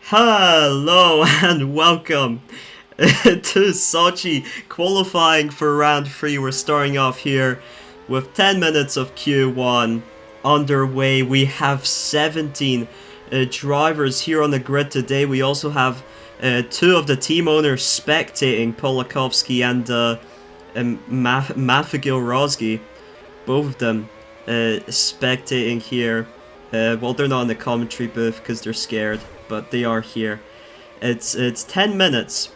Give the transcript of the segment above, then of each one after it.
Hello and welcome to Sochi qualifying for round 3. We're starting off here with 10 minutes of Q1 underway. We have 17 drivers here on the grid today. We also have two of the team owners spectating, Polakovsky and Mafagil Rozgi, both of them spectating here. Well, they're not in the commentary booth because they're scared, but they are here. It's 10 minutes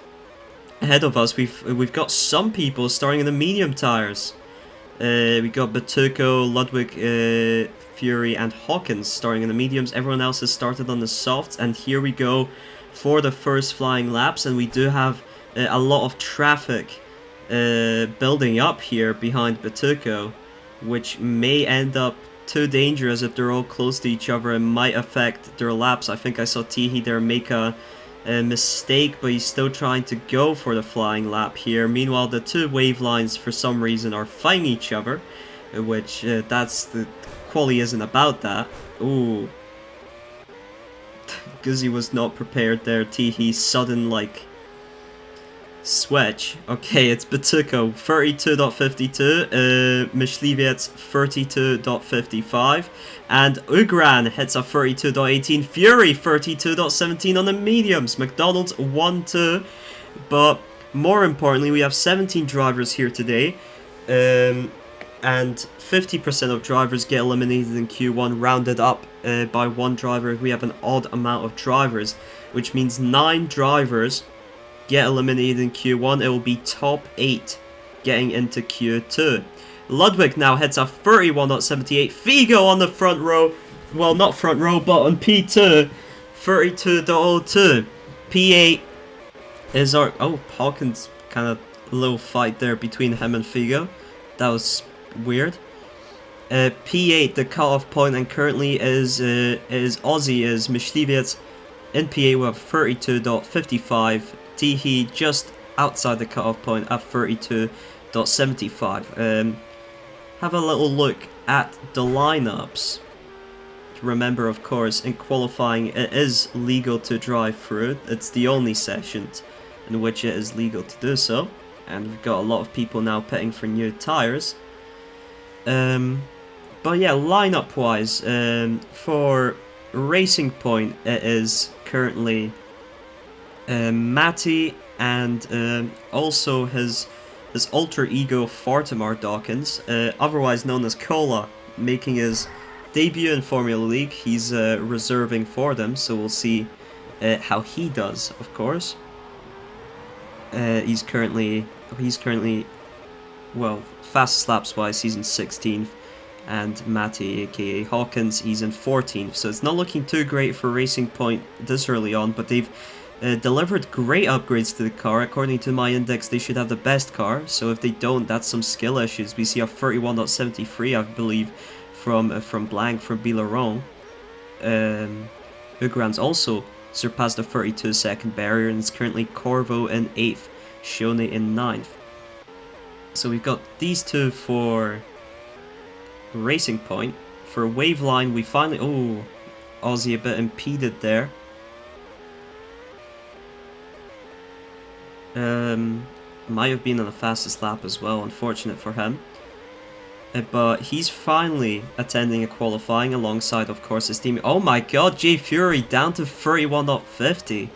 ahead of us. We've got some people starting in the medium tires. We got Batuko, Ludwig, Fury, and Hawkins starting in the mediums. Everyone else has started on the softs, and here we go for the first flying laps. And we do have a lot of traffic building up here behind Batuko, which may end up too dangerous if they're all close to each other and might affect their laps. I think I saw Tihi there make a mistake, but he's still trying to go for the flying lap here. Meanwhile, the two wave lines for some reason are fighting each other, which that's the quality isn't about that. Ooh, Guzzi was not prepared there. Tihi sudden like switch. Okay, it's Batuko 32.52, Myśliwiec 32.55, and Ugran hits a 32.18, Fury 32.17 on the mediums, McDonald's 1-2, but more importantly we have 17 drivers here today, and 50% of drivers get eliminated in Q1, rounded up by one driver. We have an odd amount of drivers, which means 9 drivers get eliminated in Q1. It will be top 8 getting into Q2. Ludwig now hits a 31.78. Figo on the front row. Well, not front row, but on P2. 32.02. P8 is our... Oh, Hawkins kind of little fight there between him and Figo. That was weird. P8, the cutoff point, and currently is Aussie, is Myśliwiec in P8 with 32.55. Tihi just outside the cutoff point at 32.75. Have a little look at the lineups. Remember, of course, in qualifying it is legal to drive through. It's the only session in which it is legal to do so. And we've got a lot of people now pitting for new tyres. But yeah, lineup wise, for Racing Point it is currently Matty and also his alter ego Fortimar Dawkins, otherwise known as Cola, making his debut in Formula League. He's reserving for them, so we'll see how he does, of course. He's currently, well, fastest laps wise, he's in 16th, and Matty, aka Hawkins, he's in 14th, so it's not looking too great for Racing Point this early on, but they've delivered great upgrades to the car. According to my index, they should have the best car, so if they don't, that's some skill issues. We see a 31.73, I believe, from Blanc, from Bilaron. Ugran's also surpassed the 32-second barrier, and is currently Corvo in 8th, Shone in 9th. So we've got these two for Racing Point. For Waveline, we finally... Oh, Aussie a bit impeded there. Might have been on the fastest lap as well, unfortunate for him. But he's finally attending a qualifying alongside, of course, his team. Oh my god, J Fury down to 31.50.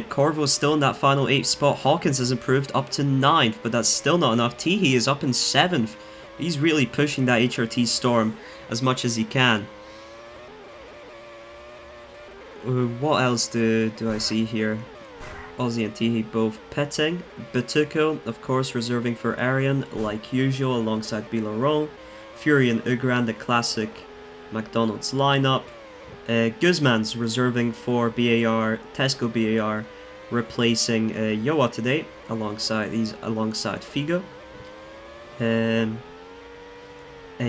Corvo's still in that final 8th spot. Hawkins has improved up to 9th, but that's still not enough. Tihi is up in 7th. He's really pushing that HRT Storm as much as he can. What else do I see here? Aussie and Tihi both pitting. Batuko, of course, reserving for Arian, like usual, alongside Bilaron. Fury and Ugran, the classic McDonald's lineup. Guzman's reserving for BAR, Tesco BAR, replacing Yoa today, alongside Figo.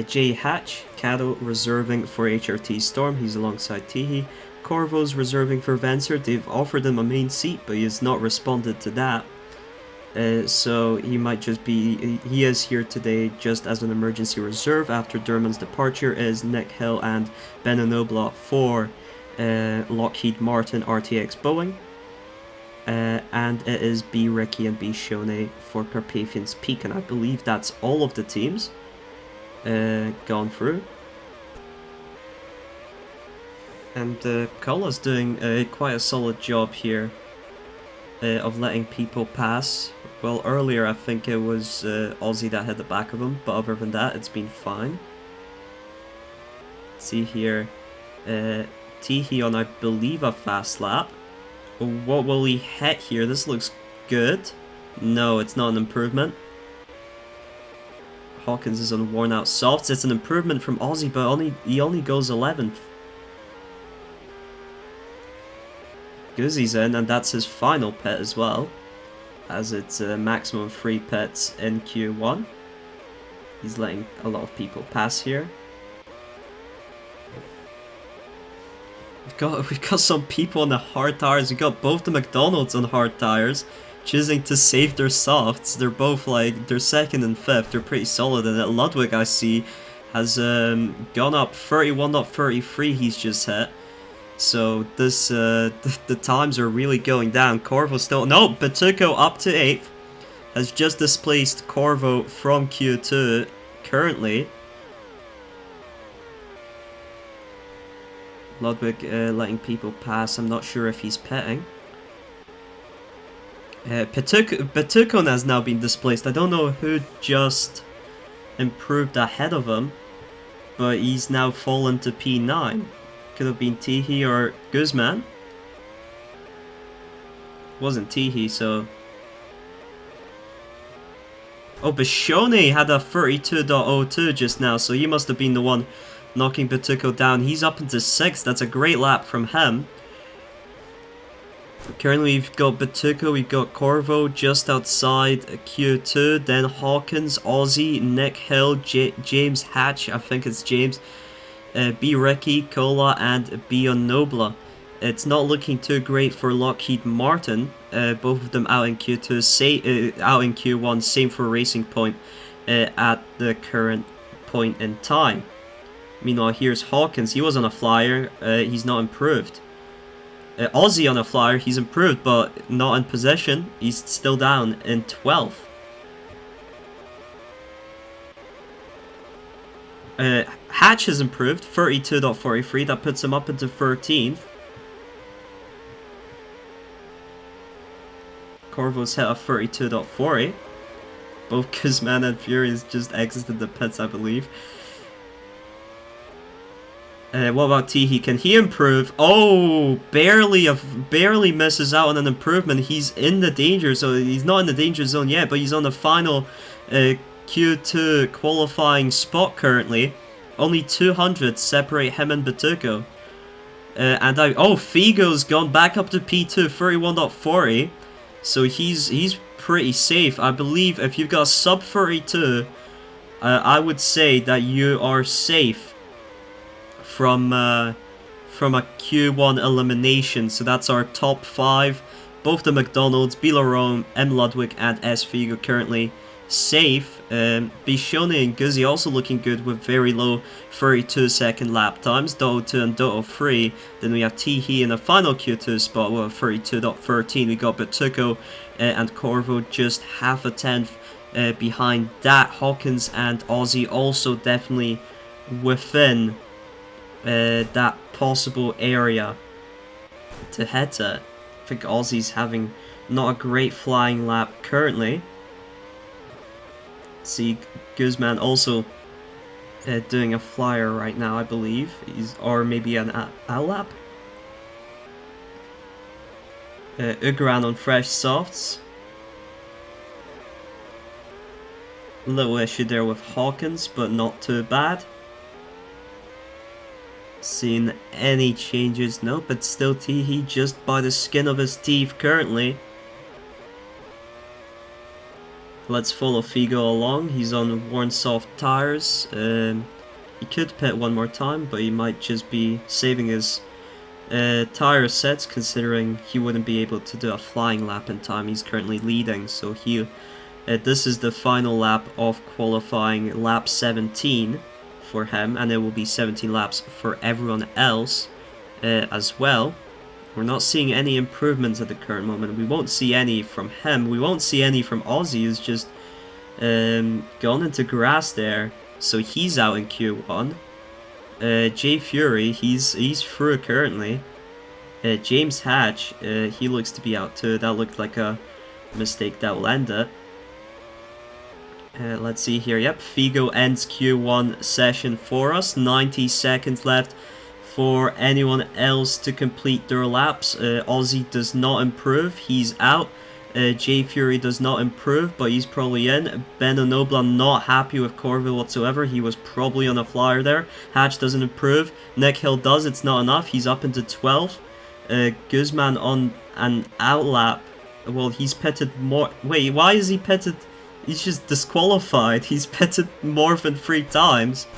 Jay Hatch, Cado, reserving for HRT Storm, he's alongside Tihi. Corvo's reserving for Vencer. They've offered him a main seat, but he has not responded to that. So he might just be... He is here today just as an emergency reserve. After Durman's departure is Nick Hill and Ben Noblat for Lockheed Martin, RTX Boeing. And it is B Ricky and B Shone for Carpathian's Peak, and I believe that's all of the teams gone through. And Kola's doing quite a solid job here of letting people pass. Well, earlier I think it was Aussie that hit the back of him, but other than that, it's been fine. See here, Teehee on, I believe, a fast lap. What will he hit here? This looks good. No, it's not an improvement. Hawkins is on worn out softs. It's an improvement from Aussie, but he only goes 11th. Guzzi's in, and that's his final pit as well, as it's maximum 3 pits in Q1. He's letting a lot of people pass here. We've got some people on the hard tires. We've got both the McDonald's on hard tires, choosing to save their softs. They're both like, they're 2nd and 5th. They're pretty solid in it. Ludwig, I see, has gone up 31.33 he's just hit. So this, the times are really going down. Corvo still, no, Batuco up to 8th. Has just displaced Corvo from Q2 currently. Ludwig letting people pass. I'm not sure if he's pitting. Batukon has now been displaced. I don't know who just improved ahead of him, but he's now fallen to P9. Could have been Teehee or Guzman. Wasn't Teehee, so... Oh, Bishone had a 32.02 just now, so he must have been the one knocking Batuco down. He's up into 6th. That's a great lap from him. Currently we've got Batuco, we've got Corvo just outside Q2, then Hawkins, Aussie, Nick Hill, James Hatch, I think it's James, B Ricky, Cola, and B Nobla. It's not looking too great for Lockheed Martin. Both of them out in Q2, out in Q1, same for Racing Point at the current point in time. Meanwhile, here's Hawkins. He was on a flyer. He's not improved. Aussie on a flyer. He's improved, but not in position. He's still down in 12th. Hatch has improved, 32.43. That puts him up into 13th. Corvo's hit a 32.40. Both Guzman and Fury has just exited the pits, I believe. What about Teehee? Can he improve? Oh, barely misses out on an improvement. He's in the danger zone. He's not in the danger zone yet, but he's on the final Q2 qualifying spot currently. Only 200 separate him and Batuco. Oh, Figo's gone back up to P2, 31.40. So he's pretty safe. I believe if you've got sub 32, I would say that you are safe from a Q1 elimination. So that's our top 5. Both the McDonald's, Bilarome, M Ludwig, and S Figo currently safe. Bishone and Guzzi also looking good with very low 32-second lap times. Doto 2 and Doto 3. Then we have Teehee in the final Q2 spot with 32.13. We got Batuco and Corvo just half a tenth behind that. Hawkins and Aussie also definitely within that possible area to head to. I think Aussie's having not a great flying lap currently. See Guzman also doing a flyer right now, I believe. Or maybe an a lap. Ugran on fresh softs. Little issue there with Hawkins, but not too bad. Seeing any changes? No, but still Teehee just by the skin of his teeth currently. Let's follow Figo along. He's on worn soft tires. He could pit one more time, but he might just be saving his tire sets, considering he wouldn't be able to do a flying lap in time. He's currently leading, so this is the final lap of qualifying, lap 17 for him, and it will be 17 laps for everyone else as well. We're not seeing any improvements at the current moment. We won't see any from him. We won't see any from Ozzy, who's just gone into grass there. So he's out in Q1. Jay Fury, he's through currently. James Hatch, he looks to be out too. That looked like a mistake that will end it. Let's see here. Yep, Figo ends Q1 session for us. 90 seconds left for anyone else to complete their laps. Ozzy does not improve. He's out. Jay Fury does not improve, but he's probably in. Ben Onobla not happy with Corville whatsoever. He was probably on a flyer there. Hatch doesn't improve. Nick Hill does. It's not enough. He's up into 12th. Guzman on an outlap. Well, he's pitted more. Wait, why is he pitted? He's just disqualified. He's pitted more than 3 times.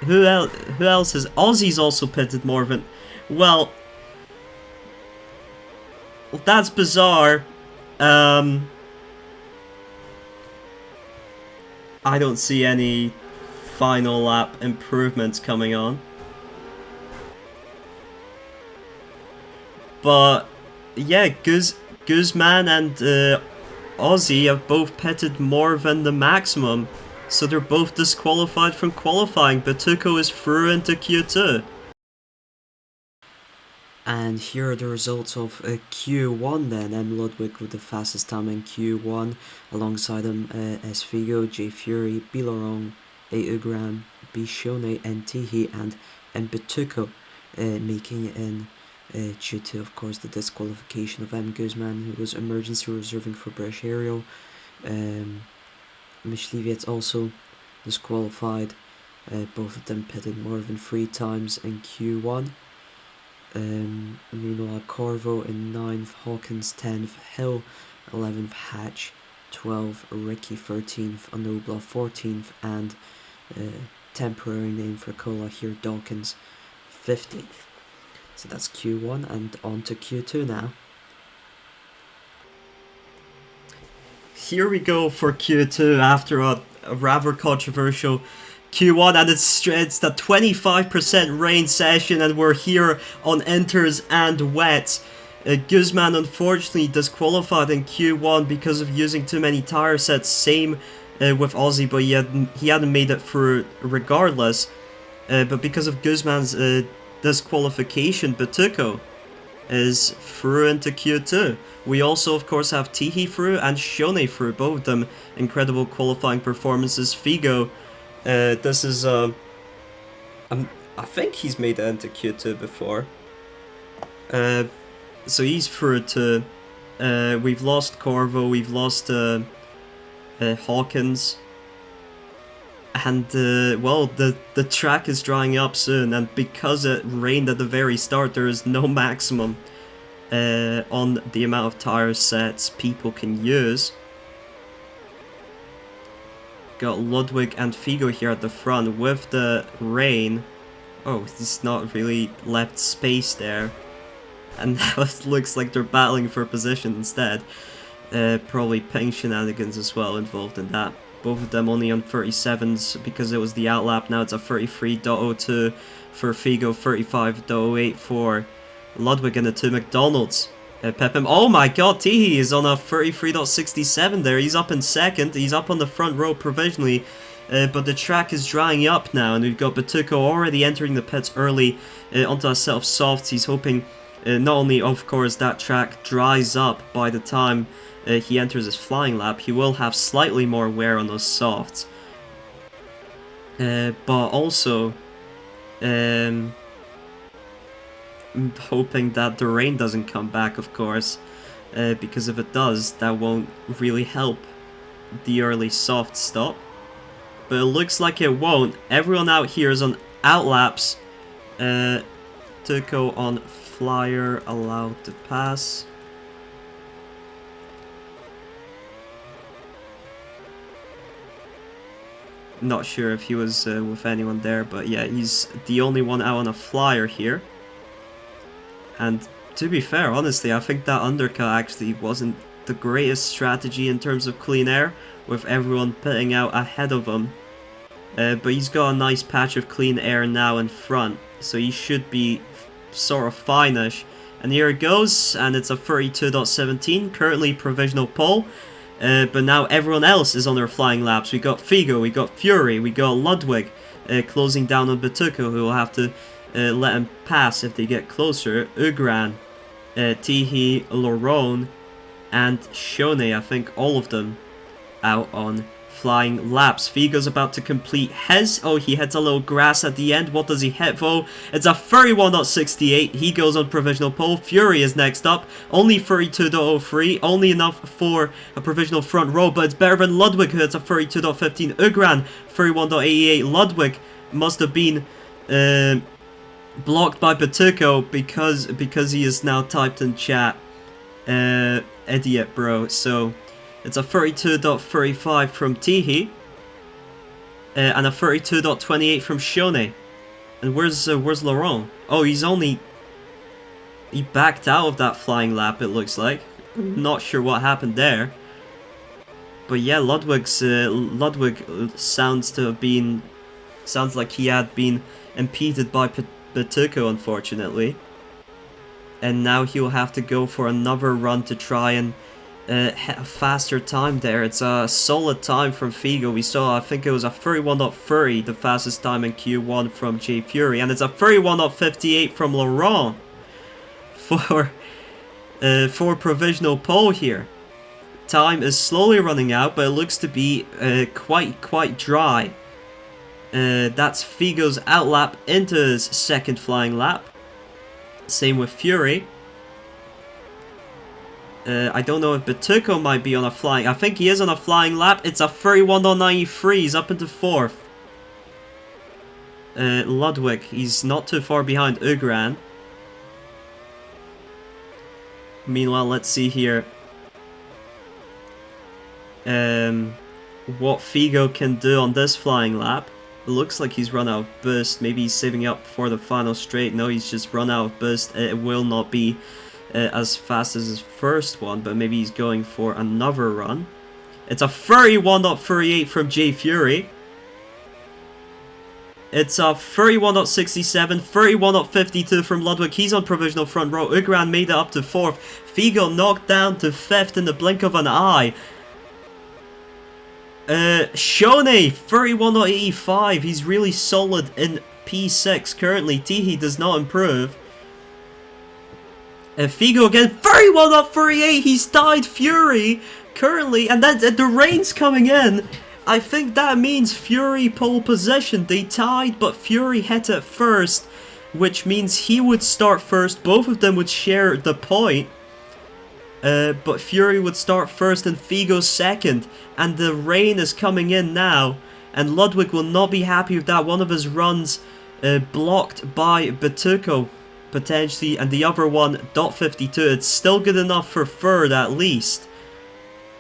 Who else is? Ozzy's also pitted more than. Well, that's bizarre. I don't see any final lap improvements coming on. But yeah, Guzman and Ozzy have both pitted more than the maximum, so they're both disqualified from qualifying. Batuco is through into Q2. And here are the results of Q1 then. M. Ludwig with the fastest time in Q1. Alongside him, S. Figo, J. Fury, B. Laurent, A. Ugram, B. Shone, N. Tihi, and M. Batuco making it in due to, of course, the disqualification of M. Guzman, who was emergency reserving for British Aerial. Mishleviet's also disqualified. Both of them pitted more than 3 times in Q1. Meanwhile, Corvo in 9th, Hawkins 10th, Hill 11th, Hatch 12th, Ricky 13th, Onobla 14th, and temporary name for Cola here, Dawkins 15th. So that's Q1, and on to Q2 now. Here we go for Q2 after a rather controversial Q1, and it's the 25% rain session, and we're here on inters and wets. Guzman unfortunately disqualified in Q1 because of using too many tire sets. Same with Ozzy, but he hadn't made it through regardless. But because of Guzman's disqualification, Batuco is through into Q2. We also, of course, have Tihi through and Shone through, both of them incredible qualifying performances. Figo, this is I think he's made it into Q2 before. So he's through to. We've lost Corvo, we've lost Hawkins. And, well, the track is drying up soon, and because it rained at the very start, there is no maximum on the amount of tire sets people can use. Got Ludwig and Figo here at the front with the rain. Oh, he's not really left space there. And now it looks like they're battling for position instead. Probably ping shenanigans as well involved in that. Both of them only on 37s because it was the outlap. Now it's a 33.02 for Figo, 35.08 for Ludwig, and the 2 McDonald's. Pepim. Oh my god, Tihi is on a 33.67 there. He's up in second. He's up on the front row provisionally. But the track is drying up now, and we've got Batuco already entering the pits early onto a set of softs. He's hoping not only, of course, that track dries up by the time he enters his flying lap, he will have slightly more wear on those softs. But also, I'm hoping that the rain doesn't come back, of course, because if it does, that won't really help the early soft stop. But it looks like it won't. Everyone out here is on outlaps. Tuco on flyer, allowed to pass. Not sure if he was with anyone there, but yeah, he's the only one out on a flyer here. And to be fair, honestly, I think that undercut actually wasn't the greatest strategy in terms of clean air, with everyone pitting out ahead of him. but he's got a nice patch of clean air now in front, so he should be sort of fine-ish. And here it goes, and it's a 32.17, currently provisional pole. But now everyone else is on their flying laps. We got Figo, we got Fury, we got Ludwig closing down on Batuko, who will have to let him pass if they get closer. Ugran, Tihi, Laurent, and Shone, I think all of them out on flying laps. Figo's about to complete his. Oh, he hits a little grass at the end. What does he hit though? It's a 31.68. He goes on provisional pole. Fury is next up. Only 32.03. Only enough for a provisional front row, but it's better than Ludwig, who hits a 32.15. Ugran, 31.88. Ludwig must have been blocked by Batuko because he is now typed in chat. Idiot, bro. So it's a 32.35 from Tihi, and a 32.28 from Shone. And where's Laurent? Oh, he backed out of that flying lap, it looks like. Not sure what happened there. But yeah, Ludwig sounds like he had been impeded by Batuko, unfortunately. And now he'll have to go for another run to try and hit a faster time there. It's a solid time from Figo. We saw, I think it was a 31.30, the fastest time in Q1 from J Fury, and it's a 31.58 from Laurent for provisional pole here. Time is slowly running out, but it looks to be quite dry. That's Figo's outlap into his second flying lap. Same with Fury. I don't know if Batuko might be on a flying... I think he is on a flying lap. It's a 31.93. He's up into 4th. Ludwig, he's not too far behind Ugran. Meanwhile, let's see here what Figo can do on this flying lap. It looks like he's run out of boost. Maybe he's saving up for the final straight. No, he's just run out of boost. It will not be as fast as his first one, but maybe he's going for another run. It's a 31.38 from J Fury. It's a 31.67, 31.52 from Ludwig. He's on provisional front row. Ugran made it up to 4th. Figo knocked down to 5th in the blink of an eye. Shone, 31.85. He's really solid in P6 currently. Tihi does not improve. Figo again, 31.38. He's tied Fury currently, and then the rain's coming in. I think that means Fury pole position. They tied, but Fury hit it first, which means he would start first. Both of them would share the point. But Fury would start first and Figo second. And the rain is coming in now. And Ludwig will not be happy with that. One of his runs blocked by Batuko, potentially. And the other one, .52. It's still good enough for third at least.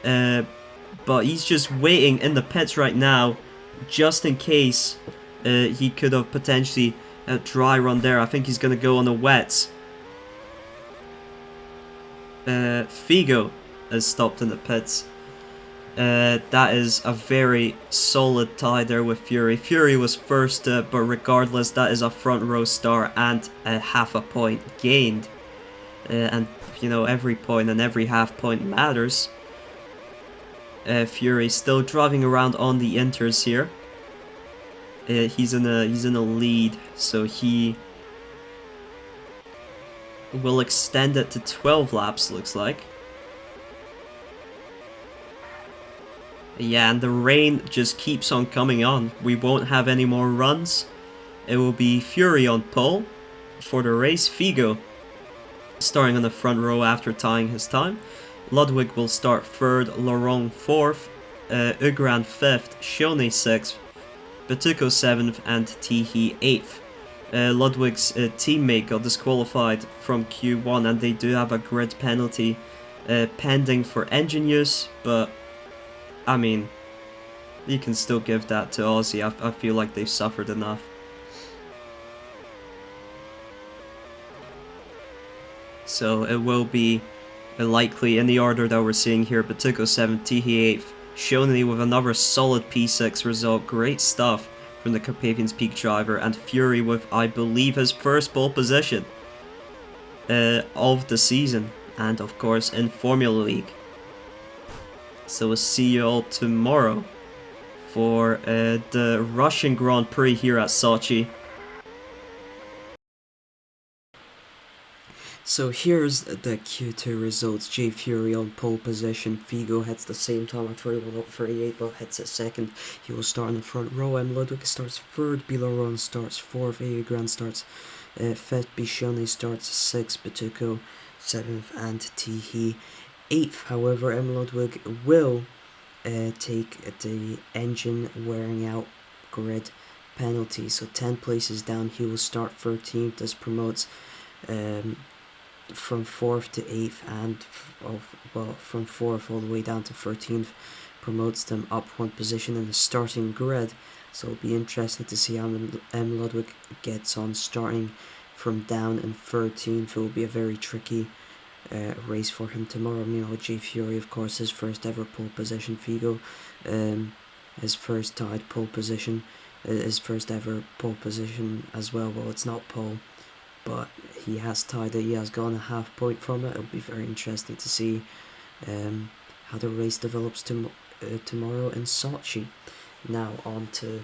But he's just waiting in the pits right now, just in case he could have potentially a dry run there. I think he's going to go on the wets. Figo has stopped in the pits. That is a very solid tie there with Fury. Fury was first, but regardless, that is a front row star and a half a point gained. And, you know, every point and every half point matters. Fury still driving around on the inters here. He's in a lead, so he will extend it to 12 laps, looks like. Yeah, and the rain just keeps on coming on. We won't have any more runs. It will be Fury on pole for the race. Figo starting on the front row after tying his time. Ludwig will start third, Laurent fourth, Ugran fifth, Shone 6th, Batuko 7th, and Tihi 8th. Ludwig's teammate got disqualified from Q1, and they do have a grid penalty pending for engine use, but I mean, you can still give that to Aussie. I feel like they've suffered enough. So it will be likely in the order that we're seeing here: Batuko 7th, Tihi 8th, Shoney with another solid P6 result. Great stuff from the Carpathian's Peak driver, and Fury with, I believe, his first pole position of the season, and of course in Formula League. So we'll see you all tomorrow for the Russian Grand Prix here at Sochi. So here's the Q2 results. Jay Fury on pole position. Figo hits the same time at 31.38, but hits it second. He will start in the front row. M. Ludwig starts third. Bilaron starts fourth. A. Grand starts fifth. Bishone starts sixth. Batuko seventh. And Tihi eighth. However, M. Ludwig will take the engine wearing out grid penalty. So 10 places down, he will start 13th. This promotes from 4th to 8th, and from 4th all the way down to 13th, promotes them up one position in the starting grid. So it'll be interesting to see how M. Ludwig gets on starting from down in 13th. It will be a very tricky race for him tomorrow. You know, Jay Fury, of course, his first ever pole position. Figo, his first tied pole position, his first ever pole position as well. Well, it's not pole, but he has tied it. He has gone a half point from it. It'll be very interesting to see how the race develops tomorrow in Sochi. Now on to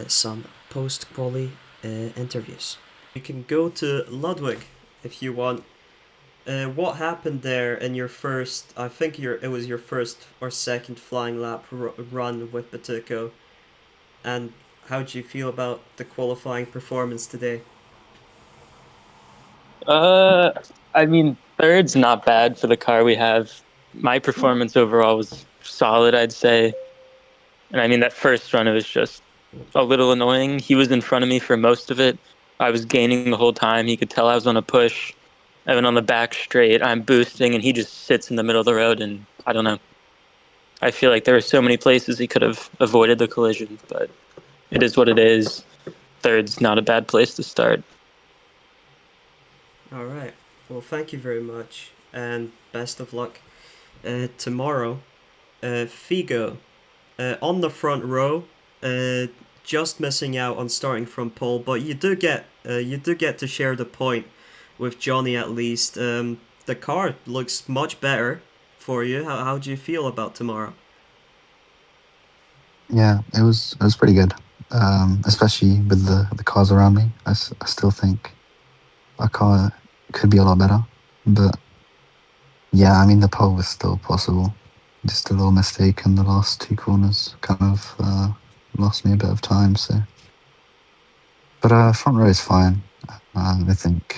some post-quali interviews. You can go to Ludwig if you want. What happened there in your first? I think it was your first or second flying lap run with Batuko, and how do you feel about the qualifying performance today? Uh, I mean, third's not bad for the car we have. My performance overall was solid, I'd say. And I mean, that first run, it was just a little annoying. He was in front of me for most of it. I was gaining the whole time. He could tell I was on a push. And then on the back straight, I'm boosting, and he just sits in the middle of the road. And I don't know. I feel like there were so many places he could have avoided the collision, but it is what it is. Third's not a bad place to start. All right. Well, thank you very much, and best of luck tomorrow. Figo on the front row, uh, just missing out on starting from pole, but you do get to share the point with Johnny at least. The car looks much better for you. How do you feel about tomorrow? Yeah, it was pretty good. Especially with the cars around me. I still think our car could be a lot better. But yeah, I mean the pole was still possible. Just a little mistake in the last two corners kind of lost me a bit of time. So, but front row is fine. I think,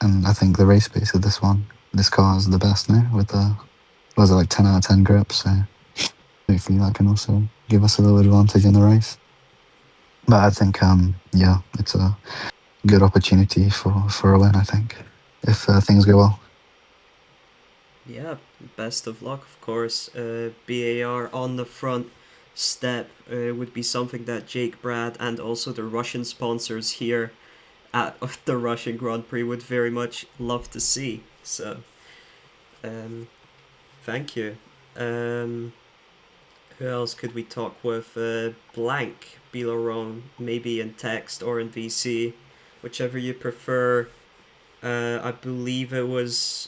and I think the race pace of this car is the best now with the was it like 10 out of 10 grip. So hopefully that can also give us a little advantage in the race. But I think, yeah, it's a good opportunity for a win. I think if things go well. Yeah, best of luck, of course. BAR on the front step would be something that Jake Brad and also the Russian sponsors here at the Russian Grand Prix would very much love to see. So, um, thank you. Um, who else could we talk with? Blank Bilaron, maybe in text or in VC, whichever you prefer. I believe it was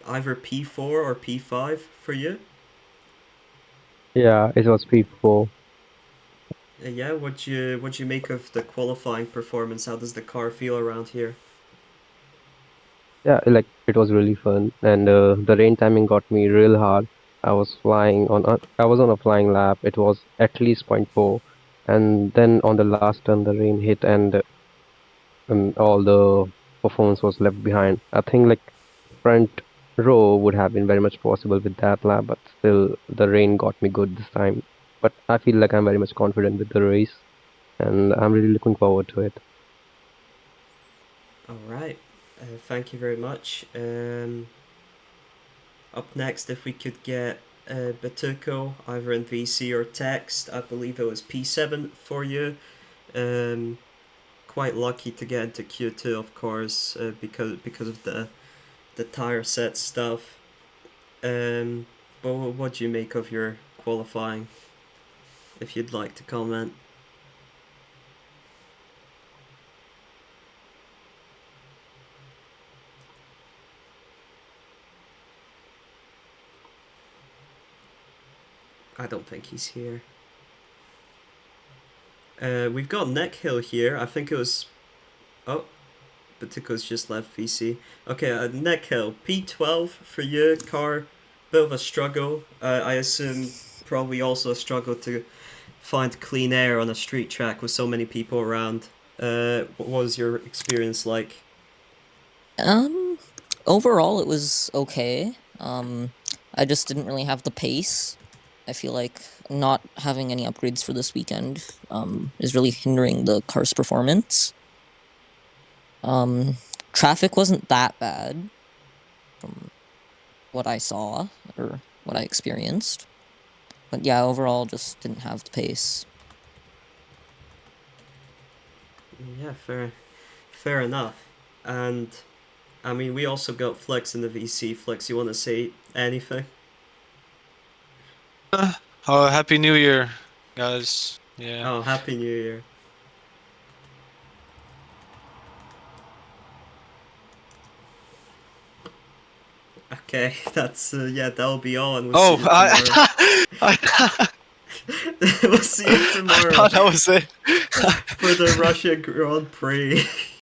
either P4 or P5 for you. Yeah, it was P4. Yeah, what you make of the qualifying performance? How does the car feel around here? Yeah, like it was really fun, and the rain timing got me real hard. I was on a flying lap. It was at least point 0.4, and then on the last turn, the rain hit, and all the performance was left behind. I think like front row would have been very much possible with that lap, but still the rain got me good this time. But I feel like I'm very much confident with the race, and I'm really looking forward to it. All right, thank you very much. Up next, if we could get Batuko either in VC or text, I believe it was P7 for you. Um, Quite lucky to get into Q2, of course, because of the tire set stuff. But what do you make of your qualifying? If you'd like to comment. I don't think he's here. We've got Nick Hill here. I think it was... Oh, Batico's just left VC. Okay, Nick Hill. P12 for you, car. Bit of a struggle. I assume probably also a struggle to find clean air on a street track with so many people around. What was your experience like? Overall it was okay. I just didn't really have the pace. I feel like not having any upgrades for this weekend is really hindering the car's performance. Traffic wasn't that bad from what I saw or what I experienced. But yeah, overall just didn't have the pace. Yeah, fair enough. And I mean, we also got Flex in the VC. Flex, you want to say anything? Oh, Happy New Year, guys. Yeah. Oh, Happy New Year. Okay, that's yeah, that'll be all, and we'll see you tomorrow. We'll see you I tomorrow thought that was it. for the Russia Grand Prix.